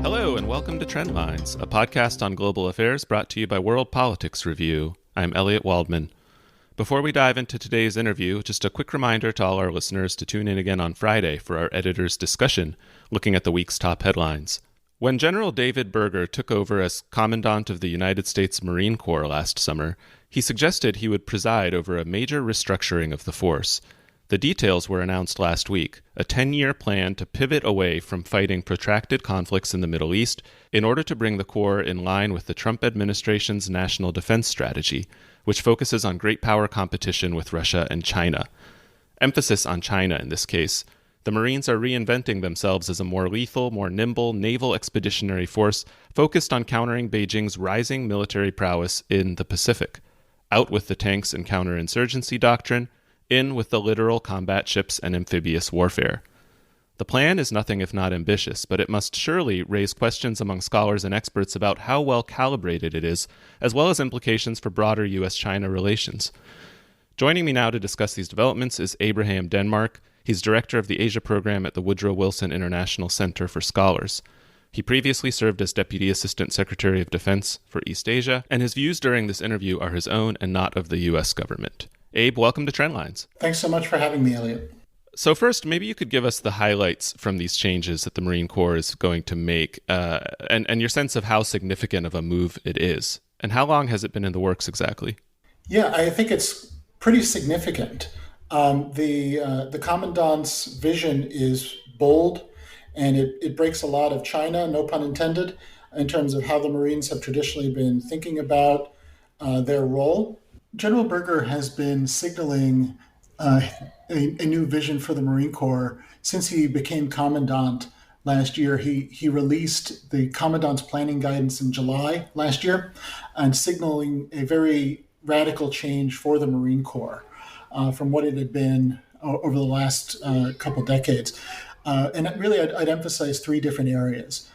Hello and welcome to Trendlines, a podcast on global affairs brought to you by World Politics Review. I'm Elliot Waldman. Before we dive into today's interview, just a quick reminder to all our listeners to tune in again on Friday for our editor's discussion, looking at the week's top headlines. When General David Berger took over as Commandant of the United States Marine Corps last summer, he suggested he would preside over a major restructuring of the force. The details were announced last week, a 10-year plan to pivot away from fighting protracted conflicts in the Middle East in order to bring the Corps in line with the Trump administration's national defense strategy, which focuses on great power competition with Russia and China. Emphasis on China in this case. The Marines are reinventing themselves as a more lethal, more nimble naval expeditionary force focused on countering Beijing's rising military prowess in the Pacific. Out with the tanks and counterinsurgency doctrine, in with the littoral combat ships and amphibious warfare. The plan is nothing if not ambitious, but it must surely raise questions among scholars and experts about how well calibrated it is, as well as implications for broader US-China relations. Joining me now to discuss these developments is Abraham Denmark. He's director of the Asia program at the Woodrow Wilson International Center for Scholars. He previously served as Deputy Assistant Secretary of Defense for East Asia, and his views during this interview are his own and not of the U.S. government. Abe, welcome to Trendlines. Thanks so much for having me, Elliot. So first, maybe you could give us the highlights from these changes that the Marine Corps is going to make, and your sense of how significant of a move it is. And how long has it been in the works exactly? Yeah, I think it's pretty significant. The Commandant's vision is bold, and it breaks a lot of China, no pun intended, in terms of how the Marines have traditionally been thinking about their role. General Berger has been signaling a new vision for the Marine Corps since he became Commandant last year. He released the Commandant's planning guidance in July last year and signaling a very radical change for the Marine Corps from what it had been over the last couple decades. And really, I'd emphasize three different areas.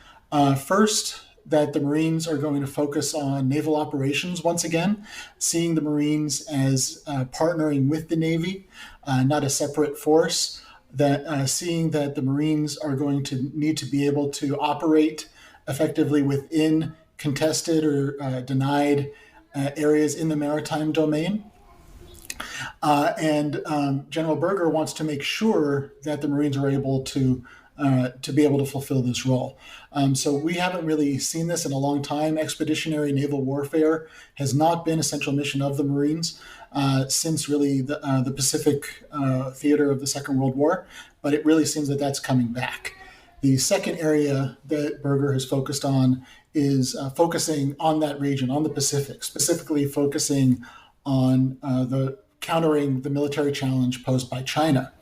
First, that the Marines are going to focus on naval operations once again, seeing the Marines as partnering with the Navy, not a separate force, that seeing that the Marines are going to need to be able to operate effectively within contested or denied areas in the maritime domain. And General Berger wants to make sure that the Marines are able to be able to fulfill this role. So we haven't really seen this in a long time. Expeditionary naval warfare has not been a central mission of the Marines since really the Pacific theater of the Second World War, but it really seems that that's coming back. The second area that Berger has focused on is focusing on that region, on the Pacific, specifically focusing on the countering the military challenge posed by China,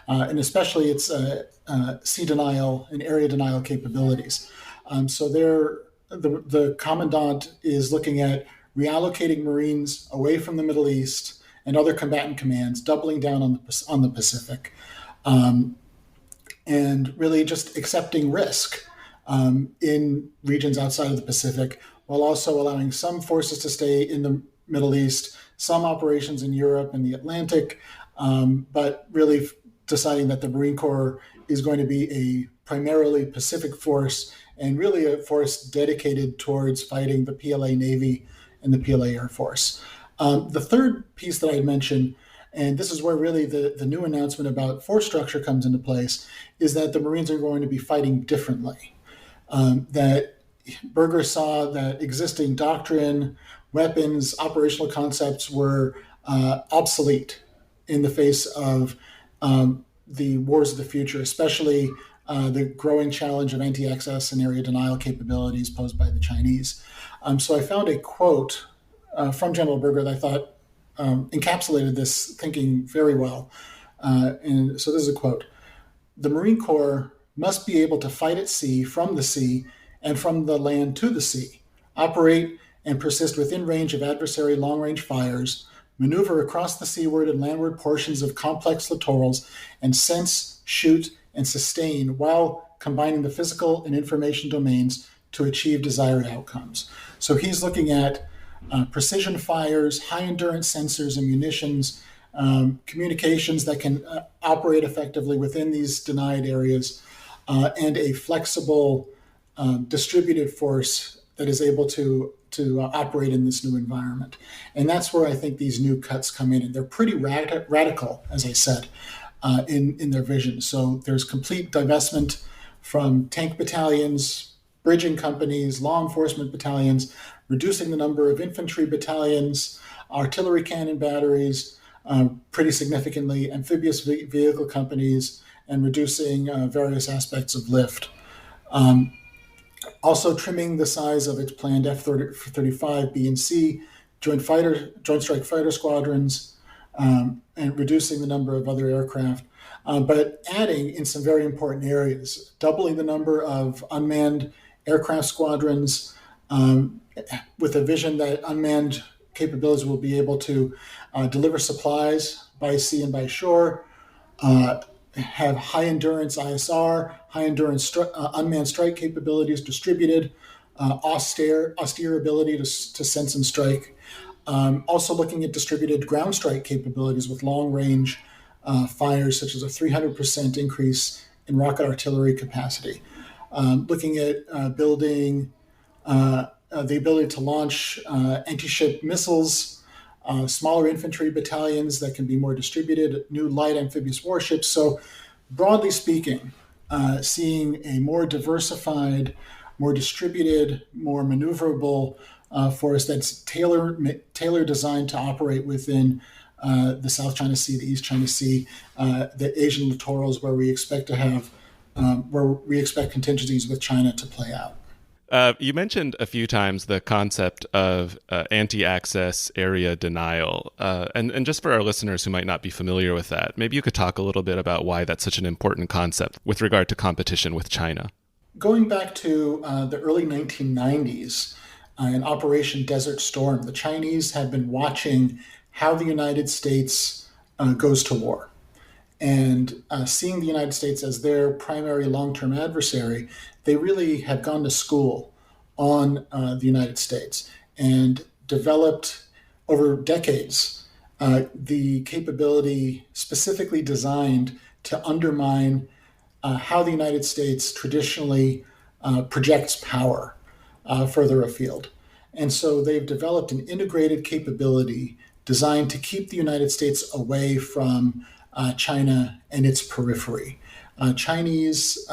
and especially its sea denial and area denial capabilities. So the Commandant is looking at reallocating Marines away from the Middle East and other combatant commands, doubling down on the Pacific, and really just accepting risk in regions outside of the Pacific, while also allowing some forces to stay in the Middle East, some operations in Europe and the Atlantic, but really deciding that the Marine Corps is going to be a primarily Pacific force and really a force dedicated towards fighting the PLA Navy and the PLA Air Force. The third piece that I mentioned, and this is where really the new announcement about force structure comes into place, is that the Marines are going to be fighting differently. That Berger saw that existing doctrine, weapons, operational concepts were obsolete in the face of the wars of the future, especially the growing challenge of anti-access and area denial capabilities posed by the Chinese. So I found a quote from General Berger that I thought encapsulated this thinking very well. And so this is a quote. "The Marine Corps must be able to fight at sea, from the sea, and from the land to the sea, operate and persist within range of adversary long-range fires, maneuver across the seaward and landward portions of complex littorals, and sense, shoot, and sustain while combining the physical and information domains to achieve desired outcomes." So he's looking at precision fires, high endurance sensors and munitions, communications that can operate effectively within these denied areas, and a flexible distributed force that is able to operate in this new environment. And that's where I think these new cuts come in. And they're pretty radical, as I said, in their vision. So there's complete divestment from tank battalions, bridging companies, law enforcement battalions, reducing the number of infantry battalions, artillery cannon batteries, pretty significantly, amphibious vehicle companies, and reducing various aspects of lift. Also trimming the size of its planned F-35 B and C joint strike fighter squadrons, and reducing the number of other aircraft, but adding in some very important areas, doubling the number of unmanned aircraft squadrons, with a vision that unmanned capabilities will be able to deliver supplies by sea and by shore, have high endurance ISR, high endurance unmanned strike capabilities distributed, austere ability to sense and strike. Also looking at distributed ground strike capabilities with long range fires, such as a 300% increase in rocket artillery capacity. Looking at building the ability to launch anti-ship missiles, smaller infantry battalions that can be more distributed, new light amphibious warships. So broadly speaking, seeing a more diversified, more distributed, more maneuverable force that's tailor designed to operate within the South China Sea, the East China Sea, the Asian littorals, where we expect contingencies with China to play out. You mentioned a few times the concept of anti-access area denial. And just for our listeners who might not be familiar with that, maybe you could talk a little bit about why that's such an important concept with regard to competition with China. Going back to the early 1990s, in Operation Desert Storm, the Chinese had been watching how the United States goes to war. And seeing the United States as their primary long-term adversary, they really have gone to school on the United States and developed over decades the capability specifically designed to undermine how the United States traditionally projects power further afield. And so they've developed an integrated capability designed to keep the United States away from China and its periphery. Chinese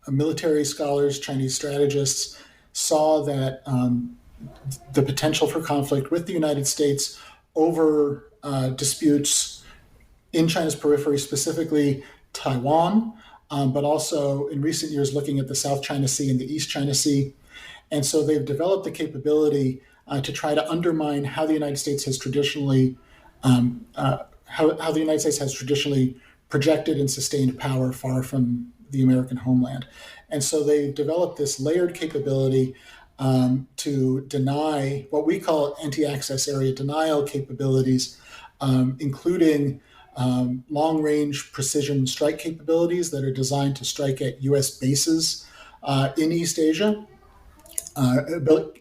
military scholars, Chinese strategists saw that the potential for conflict with the United States over disputes in China's periphery, specifically Taiwan, but also in recent years looking at the South China Sea and the East China Sea. And so they've developed the capability to try to undermine how the United States has traditionally how the United States has traditionally projected and sustained power far from the American homeland. And so they developed this layered capability to deny what we call anti-access area denial capabilities, including long-range precision strike capabilities that are designed to strike at U.S. bases in East Asia,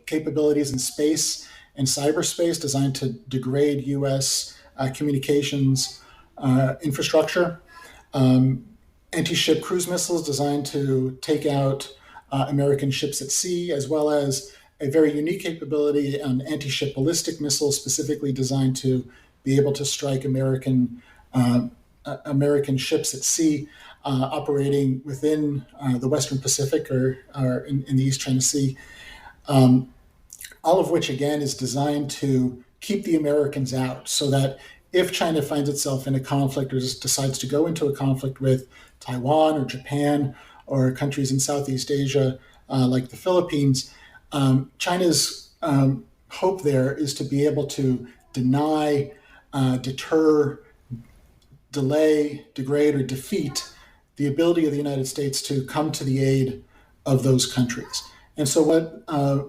capabilities in space and cyberspace designed to degrade U.S. Communications infrastructure, anti-ship cruise missiles designed to take out American ships at sea, as well as a very unique capability, an anti-ship ballistic missile specifically designed to be able to strike American ships at sea operating within the Western Pacific or in the East China Sea, all of which, again, is designed to keep the Americans out so that if China finds itself in a conflict or decides to go into a conflict with Taiwan or Japan or countries in Southeast Asia like the Philippines, China's hope there is to be able to deny, deter, delay, degrade, or defeat the ability of the United States to come to the aid of those countries. And so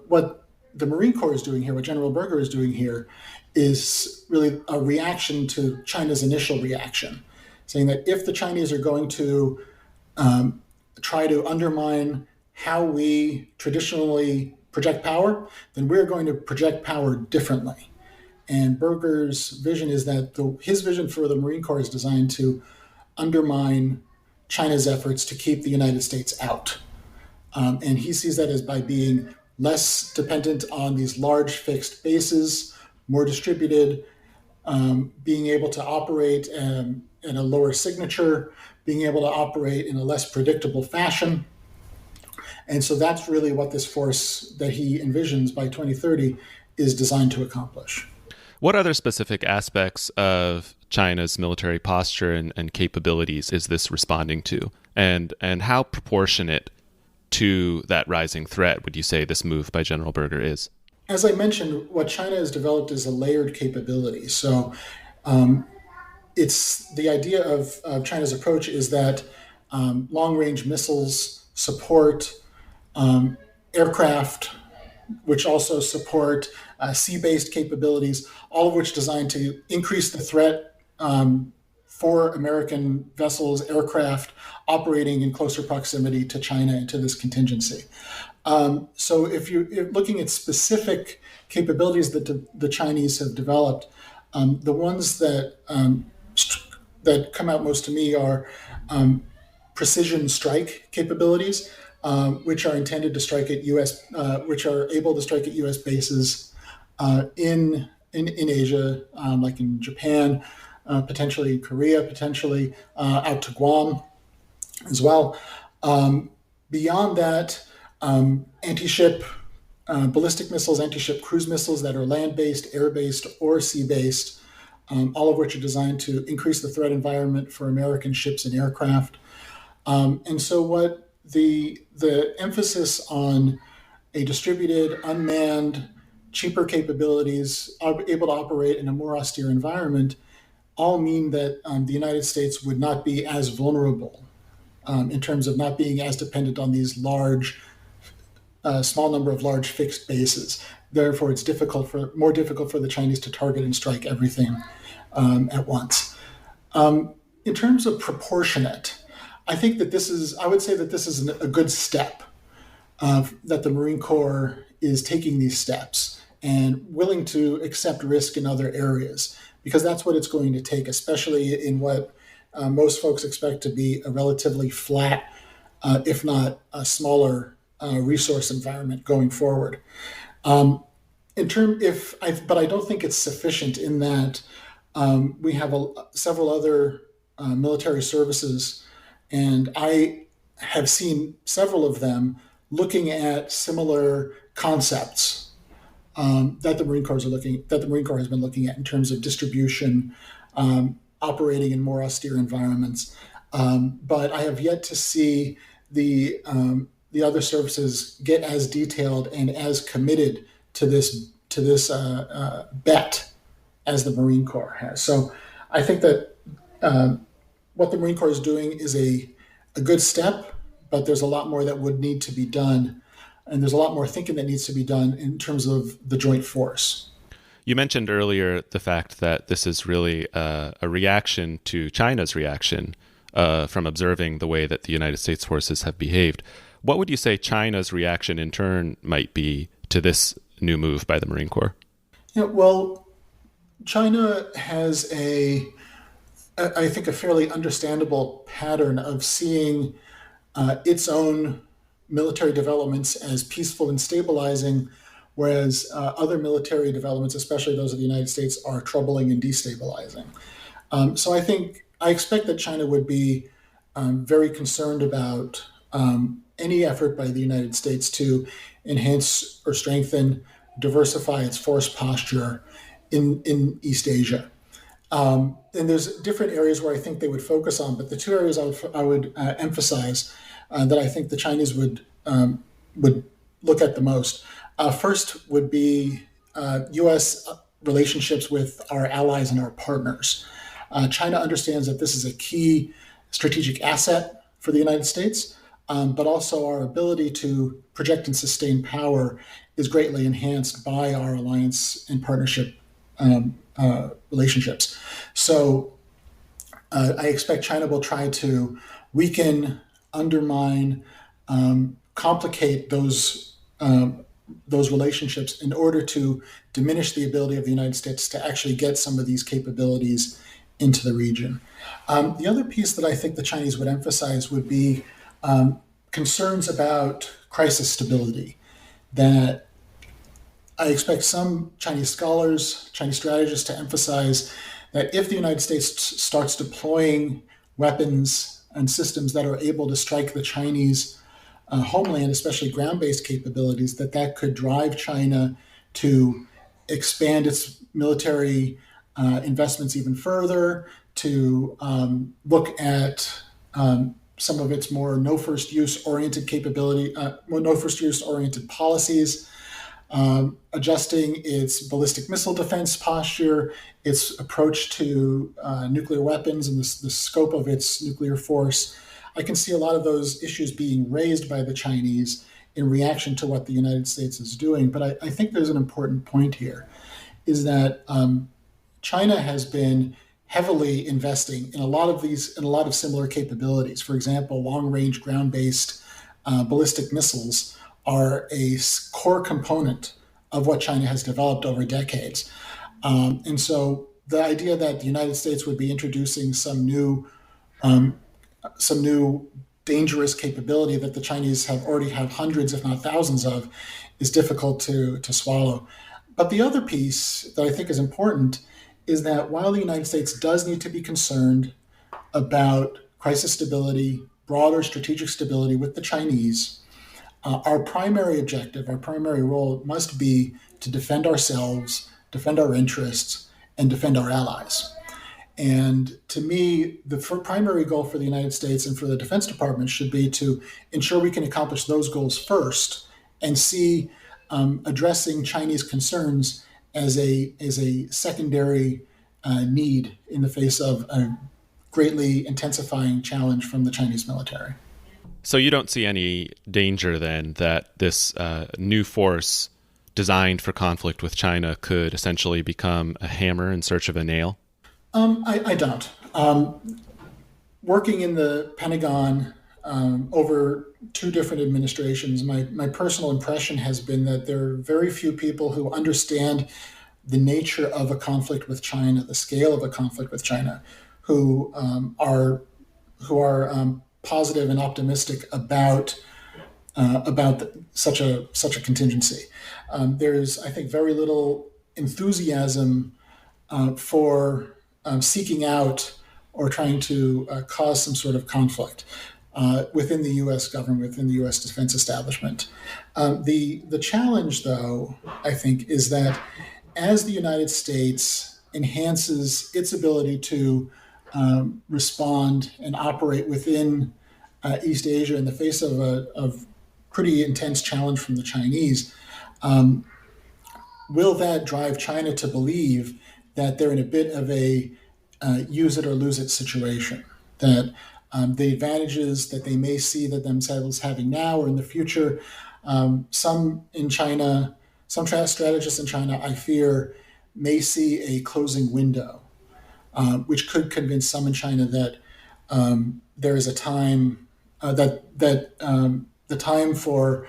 what the Marine Corps is doing here, what General Berger is doing here, is really a reaction to China's initial reaction, saying that if the Chinese are going to try to undermine how we traditionally project power, then we're going to project power differently. And Berger's vision is that his vision for the Marine Corps is designed to undermine China's efforts to keep the United States out. And he sees that as by being less dependent on these large fixed bases, more distributed, being able to operate at a lower signature, being able to operate in a less predictable fashion. And so that's really what this force that he envisions by 2030 is designed to accomplish. What other specific aspects of China's military posture and capabilities is this responding to? And how proportionate to that rising threat would you say this move by General Berger is? As I mentioned, what China has developed is a layered capability. So it's the idea of China's approach is that long-range missiles support aircraft, which also support sea-based capabilities, all of which designed to increase the threat for American vessels, aircraft operating in closer proximity to China and to this contingency. So if you're looking at specific capabilities that the Chinese have developed, the ones that come out most to me are precision strike capabilities, which are intended to strike at which are able to strike at U.S. bases in Asia, like in Japan, potentially Korea, potentially out to Guam as well. Beyond that, anti-ship ballistic missiles, anti-ship cruise missiles that are land-based, air-based, or sea-based, all of which are designed to increase the threat environment for American ships and aircraft. And so what the emphasis on a distributed, unmanned, cheaper capabilities, able to operate in a more austere environment, all mean that the United States would not be as vulnerable in terms of not being as dependent on these small number of large fixed bases. Therefore, it's more difficult for the Chinese to target and strike everything at once. In terms of proportionate, I think that I would say that this is a good step, that the Marine Corps is taking these steps and willing to accept risk in other areas, because that's what it's going to take, especially in what most folks expect to be a relatively flat, if not a smaller resource environment going forward. But I don't think it's sufficient in that we have several other military services, and I have seen several of them looking at similar concepts that the Marine Corps has been looking at in terms of distribution, operating in more austere environments. But I have yet to see the other services get as detailed and as committed to this bet as the Marine Corps has. So I think that what the Marine Corps is doing is a good step, but there's a lot more that would need to be done. And there's a lot more thinking that needs to be done in terms of the joint force. You mentioned earlier the fact that this is really a reaction to China's reaction from observing the way that the United States forces have behaved. What would you say China's reaction in turn might be to this new move by the Marine Corps? Yeah, well, China has I think, a fairly understandable pattern of seeing its own military developments as peaceful and stabilizing, whereas other military developments, especially those of the United States, are troubling and destabilizing. So I expect that China would be very concerned about any effort by the United States to enhance or strengthen, diversify its force posture in East Asia. And there's different areas where I think they would focus on, but the two areas I would emphasize that I think the Chinese would look at the most. First would be U.S. relationships with our allies and our partners. China understands that this is a key strategic asset for the United States, but also our ability to project and sustain power is greatly enhanced by our alliance and partnership relationships. So I expect China will try to weaken, undermine, complicate those those relationships in order to diminish the ability of the United States to actually get some of these capabilities into the region. The other piece that I think the Chinese would emphasize would be concerns about crisis stability, that I expect some Chinese scholars, Chinese strategists to emphasize that if the United States starts deploying weapons and systems that are able to strike the Chinese homeland, especially ground-based capabilities, that could drive China to expand its military investments even further, to look at some of its more no first use oriented no first use oriented policies, adjusting its ballistic missile defense posture, its approach to nuclear weapons and the scope of its nuclear force. I can see a lot of those issues being raised by the Chinese in reaction to what the United States is doing. But I think there's an important point here, is that China has been heavily investing in a lot of similar capabilities. For example, long-range ground-based ballistic missiles are a core component of what China has developed over decades. And so the idea that the United States would be introducing some new dangerous capability that the Chinese already have hundreds, if not thousands of, is difficult to swallow. But the other piece that I think is important is that while the United States does need to be concerned about crisis stability, broader strategic stability with the Chinese, our primary objective, our primary role must be to defend ourselves, defend our interests, and defend our allies. And to me, the primary goal for the United States and for the Defense Department should be to ensure we can accomplish those goals first and see addressing Chinese concerns as a secondary need in the face of a greatly intensifying challenge from the Chinese military. So you don't see any danger then that this new force designed for conflict with China could essentially become a hammer in search of a nail? I don't. Working in the Pentagon over two different administrations, my personal impression has been that there are very few people who understand the nature of a conflict with China, the scale of a conflict with China, who are positive and optimistic about such a contingency. There's, I think, very little enthusiasm for seeking out or trying to cause some sort of conflict within the U.S. government, within the U.S. defense establishment. The challenge, though, I think, is that as the United States enhances its ability to respond and operate within East Asia in the face of a pretty intense challenge from the Chinese, will that drive China to believe that they're in a bit of a use it or lose it situation? That the advantages that they may see that themselves having now or in the future, some strategists in China, I fear, may see a closing window, which could convince some in China that there is a time the time for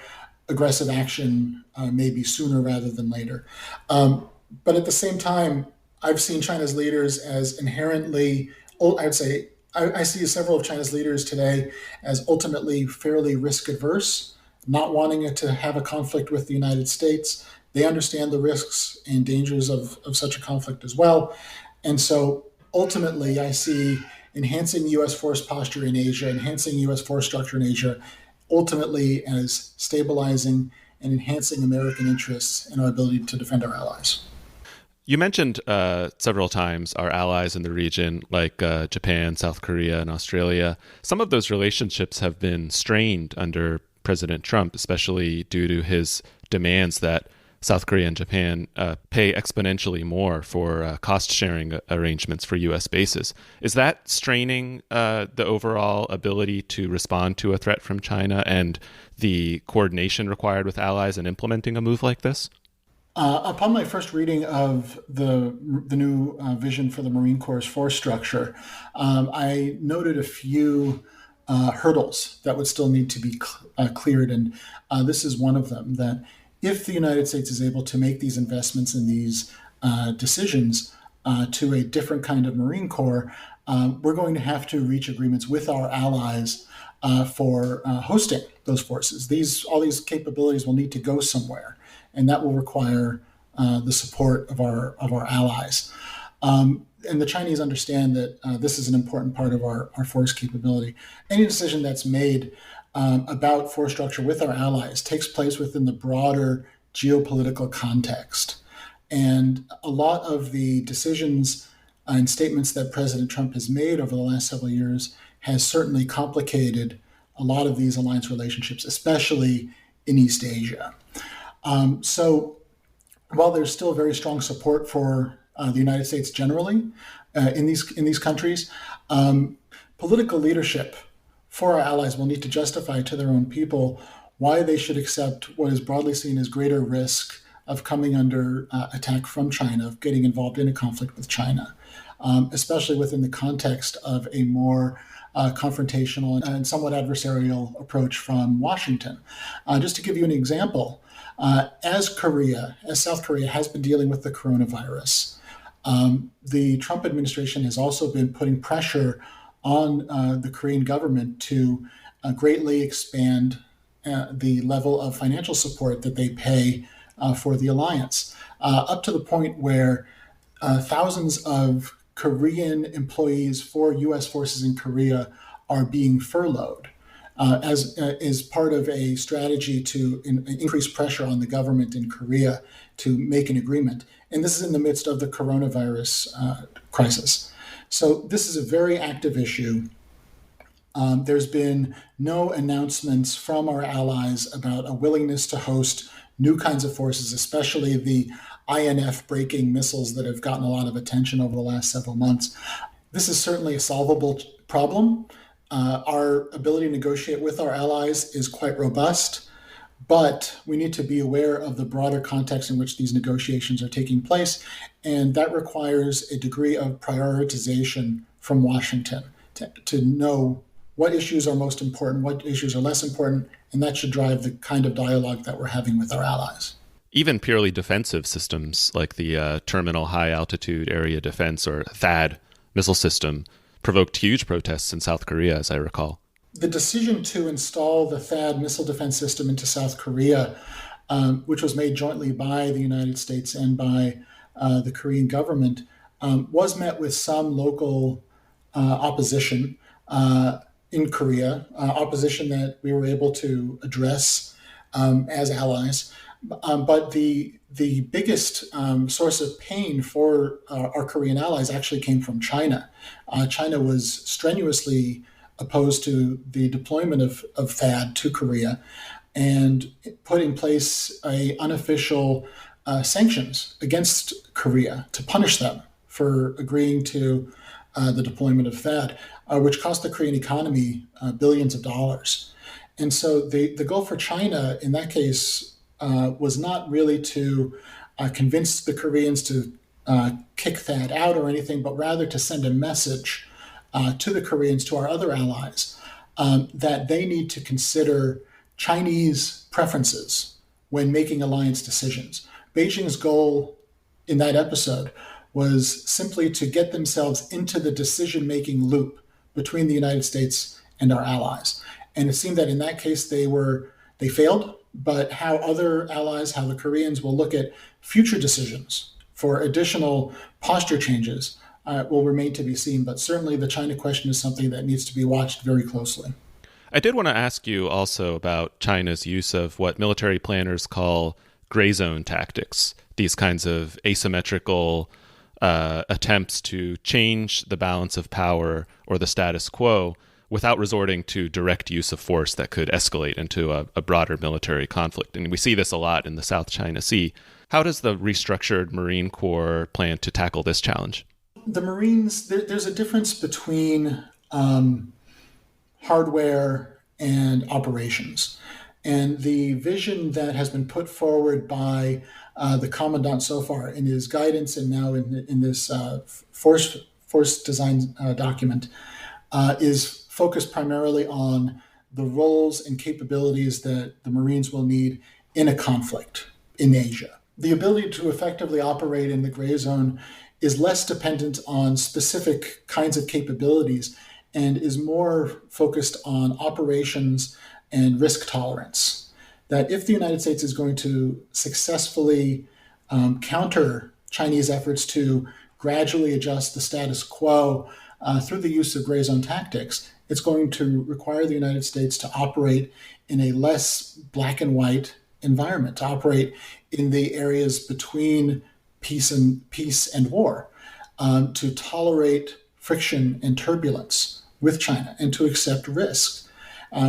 aggressive action may be sooner rather than later. But at the same time, I've seen China's leaders as inherently, I'd say, I see several of China's leaders today as ultimately fairly risk adverse, not wanting it to have a conflict with the United States. They understand the risks and dangers of such a conflict as well. And so ultimately, I see enhancing U.S. force posture in Asia, enhancing U.S. force structure in Asia, ultimately as stabilizing and enhancing American interests and our ability to defend our allies. You mentioned several times our allies in the region, like Japan, South Korea, and Australia. Some of those relationships have been strained under President Trump, especially due to his demands that South Korea and Japan pay exponentially more for cost-sharing arrangements for U.S. bases. Is that straining the overall ability to respond to a threat from China and the coordination required with allies in implementing a move like this? Upon my first reading of the new vision for the Marine Corps' force structure, I noted a few hurdles that would still need to be cleared, and this is one of them. That if the United States is able to make these investments in these decisions to a different kind of Marine Corps, we're going to have to reach agreements with our allies for hosting those forces. All these capabilities will need to go somewhere, and that will require the support of our allies. And the Chinese understand that this is an important part of our force capability. Any decision that's made about force structure with our allies takes place within the broader geopolitical context. And a lot of the decisions and statements that President Trump has made over the last several years has certainly complicated a lot of these alliance relationships, especially in East Asia. So while there's still very strong support for the United States generally in these countries, political leadership for our allies will need to justify to their own people why they should accept what is broadly seen as greater risk of coming under attack from China, of getting involved in a conflict with China, especially within the context of a more confrontational and somewhat adversarial approach from Washington. Just to give you an example, as South Korea has been dealing with the coronavirus, the Trump administration has also been putting pressure on the Korean government to greatly expand the level of financial support that they pay for the alliance, up to the point where thousands of Korean employees for U.S. forces in Korea are being furloughed as is part of a strategy to increase pressure on the government in Korea to make an agreement. And this is in the midst of the coronavirus crisis. So this is a very active issue. There's been no announcements from our allies about a willingness to host new kinds of forces, especially the INF breaking missiles that have gotten a lot of attention over the last several months. This is certainly a solvable problem. Our ability to negotiate with our allies is quite robust, but we need to be aware of the broader context in which these negotiations are taking place, and that requires a degree of prioritization from Washington to know what issues are most important, what issues are less important, and that should drive the kind of dialogue that we're having with our allies. Even purely defensive systems like the Terminal High Altitude Area Defense, or THAAD, missile system provoked huge protests in South Korea, as I recall. The decision to install the THAAD missile defense system into South Korea, which was made jointly by the United States and by the Korean government, was met with some local opposition in Korea, opposition that we were able to address as allies. But the biggest source of pain for our Korean allies actually came from China. China was strenuously opposed to the deployment of THAAD to Korea and put in place unofficial sanctions against Korea to punish them for agreeing to the deployment of THAAD, which cost the Korean economy billions of dollars. And so the goal for China in that case was not really to convince the Koreans to kick THAAD out or anything, but rather to send a message to the Koreans, to our other allies, that they need to consider Chinese preferences when making alliance decisions. Beijing's goal in that episode was simply to get themselves into the decision-making loop between the United States and our allies. And it seemed that in that case they failed, but how other allies, how the Koreans will look at future decisions for additional posture changes will remain to be seen. But certainly the China question is something that needs to be watched very closely. I did want to ask you also about China's use of what military planners call gray zone tactics, these kinds of asymmetrical attempts to change the balance of power or the status quo without resorting to direct use of force that could escalate into a broader military conflict. And we see this a lot in the South China Sea. How does the restructured Marine Corps plan to tackle this challenge? The Marines, there's a difference between hardware and operations. And the vision that has been put forward by the commandant so far in his guidance and now in this force design document is focused primarily on the roles and capabilities that the Marines will need in a conflict. in Asia. The ability to effectively operate in the gray zone is less dependent on specific kinds of capabilities and is more focused on operations and risk tolerance. That if the United States is going to successfully counter Chinese efforts to gradually adjust the status quo through the use of gray zone tactics, it's going to require the United States to operate in a less black and white environment, to operate in the areas between peace and war, to tolerate friction and turbulence with China, and to accept risk,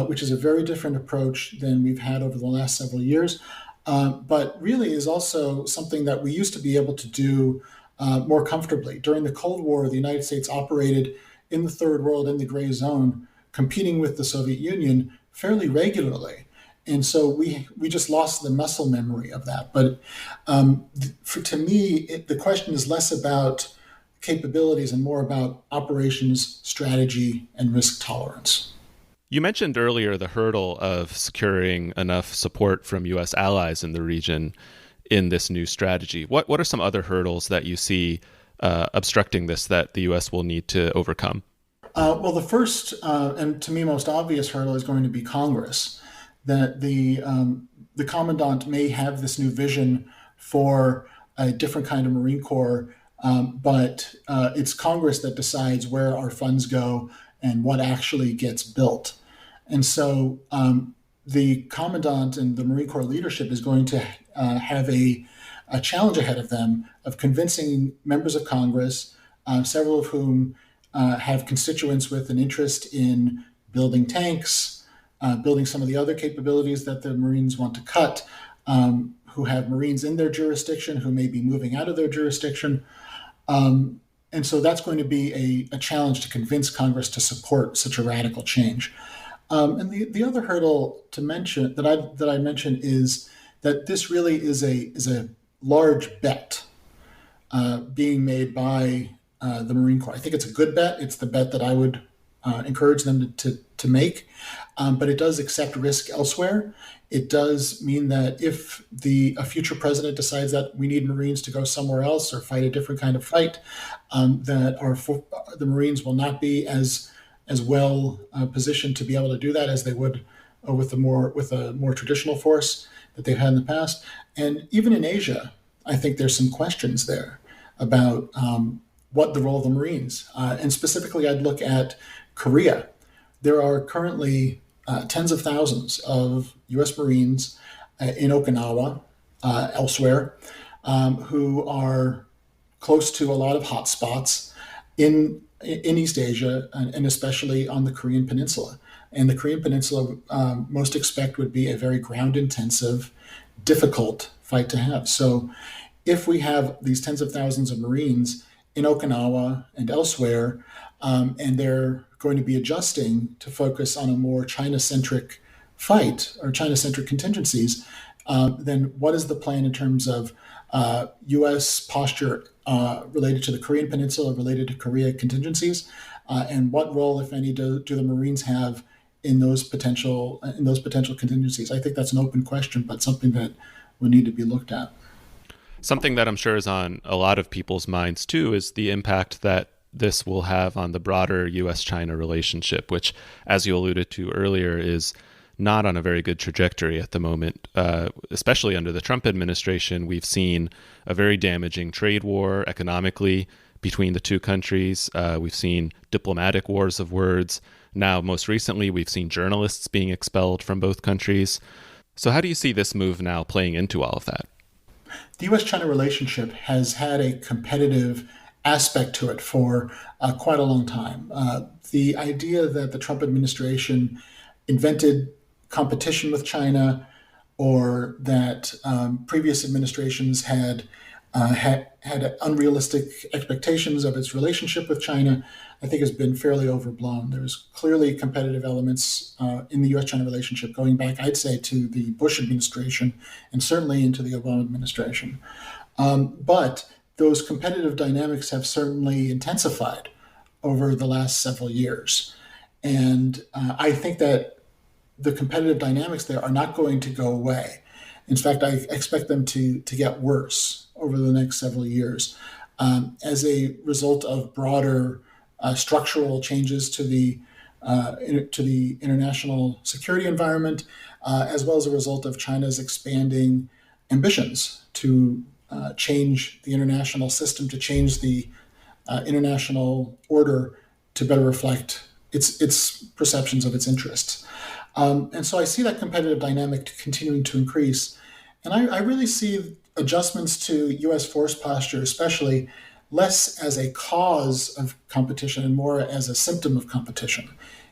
which is a very different approach than we've had over the last several years, but really is also something that we used to be able to do more comfortably. During the Cold War, the United States operated in the Third World, in the gray zone, competing with the Soviet Union fairly regularly. And so we just lost the muscle memory of that. But to me, the question is less about capabilities and more about operations, strategy, and risk tolerance. You mentioned earlier the hurdle of securing enough support from U.S. allies in the region in this new strategy. What are some other hurdles that you see obstructing this that the U.S. will need to overcome? Well, the first and to me most obvious hurdle is going to be Congress. That the commandant may have this new vision for a different kind of Marine Corps, but it's Congress that decides where our funds go and what actually gets built. And so the commandant and the Marine Corps leadership is going to have a challenge ahead of them of convincing members of Congress, several of whom have constituents with an interest in building tanks, building some of the other capabilities that the Marines want to cut, who have Marines in their jurisdiction, who may be moving out of their jurisdiction. And so that's going to be a challenge to convince Congress to support such a radical change. And the other hurdle to mention that I mentioned is that this really is a large bet being made by the Marine Corps. I think it's a good bet. It's the bet that I would encourage them to make, but it does accept risk elsewhere. It does mean that if a future president decides that we need Marines to go somewhere else or fight a different kind of fight, that the Marines will not be as well positioned to be able to do that as they would with a more traditional force that they've had in the past. And even in Asia, I think there's some questions there about what the role of the Marines. And specifically, I'd look at Korea. There are currently tens of thousands of U.S. Marines in Okinawa, elsewhere, who are close to a lot of hotspots in East Asia, and especially on the Korean Peninsula. And the Korean Peninsula, most expect, would be a very ground-intensive, difficult fight to have. So if we have these tens of thousands of Marines in Okinawa and elsewhere, and they're going to be adjusting to focus on a more China-centric fight or China-centric contingencies, then what is the plan in terms of U.S. posture related to the Korean Peninsula, related to Korea contingencies, and what role, if any, do the Marines have in those potential contingencies? I think that's an open question, but something that will need to be looked at. Something that I'm sure is on a lot of people's minds too is the impact that this will have on the broader U.S.-China relationship, which, as you alluded to earlier, is not on a very good trajectory at the moment. Especially under the Trump administration, we've seen a very damaging trade war economically between the two countries. We've seen diplomatic wars of words. Now, most recently, we've seen journalists being expelled from both countries. So how do you see this move now playing into all of that? The U.S.-China relationship has had a competitive aspect to it for quite a long time. The idea that the Trump administration invented competition with China, or that previous administrations had unrealistic expectations of its relationship with China, I think has been fairly overblown. There's clearly competitive elements in the U.S.-China relationship going back, I'd say, to the Bush administration and certainly into the Obama administration. But those competitive dynamics have certainly intensified over the last several years. And I think that the competitive dynamics there are not going to go away. In fact, I expect them to get worse over the next several years as a result of broader structural changes to the international security environment, as well as a result of China's expanding ambitions to change the international system, to change the international order to better reflect its perceptions of its interests. And so I see that competitive dynamic continuing to increase. And I really see adjustments to U.S. force posture, especially, less as a cause of competition and more as a symptom of competition.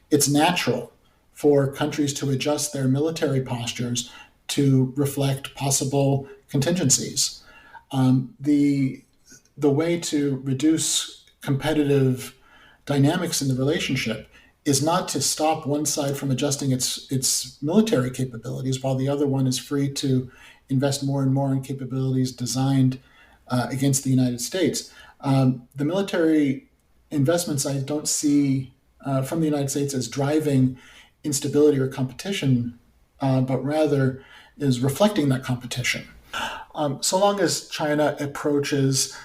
It's natural for countries to adjust their military postures to reflect possible contingencies. The way to reduce competitive dynamics in the relationship is not to stop one side from adjusting its military capabilities while the other one is free to invest more and more in capabilities designed against the United States. The military investments I don't see from the United States as driving instability or competition, but rather is reflecting that competition. So long as China approaches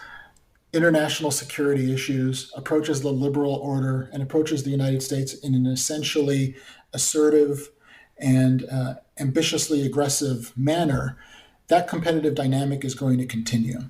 international security issues, approaches the liberal order, and approaches the United States in an essentially assertive and ambitiously aggressive manner, that competitive dynamic is going to continue.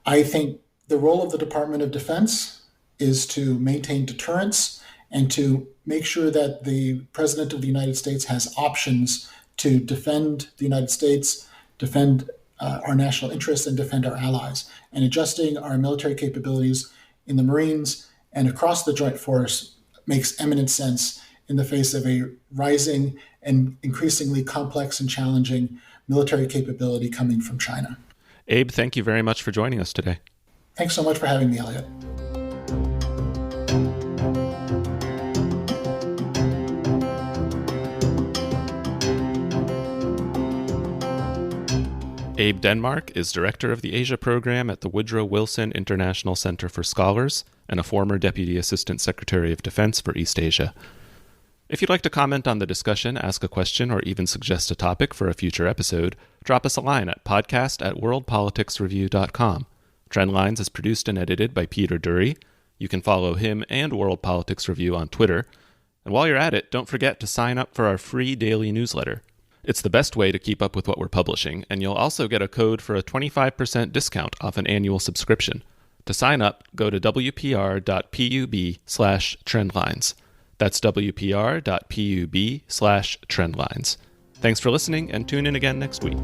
I think the role of the Department of Defense is to maintain deterrence and to make sure that the President of the United States has options to defend the United States, defend our national interests, and defend our allies. And adjusting our military capabilities in the Marines and across the joint force makes eminent sense in the face of a rising and increasingly complex and challenging military capability coming from China. Abe, thank you very much for joining us today. Thanks so much for having me, Elliot. Abe Denmark is director of the Asia program at the Woodrow Wilson International Center for Scholars and a former Deputy Assistant Secretary of Defense for East Asia. If you'd like to comment on the discussion, ask a question, or even suggest a topic for a future episode, drop us a line at podcast@worldpoliticsreview.com. Trendlines is produced and edited by Peter Dury. You can follow him and World Politics Review on Twitter. And while you're at it, don't forget to sign up for our free daily newsletter. It's the best way to keep up with what we're publishing, and you'll also get a code for a 25% discount off an annual subscription. To sign up, go to wpr.pub/trendlines. That's wpr.pub/trendlines. Thanks for listening, and tune in again next week.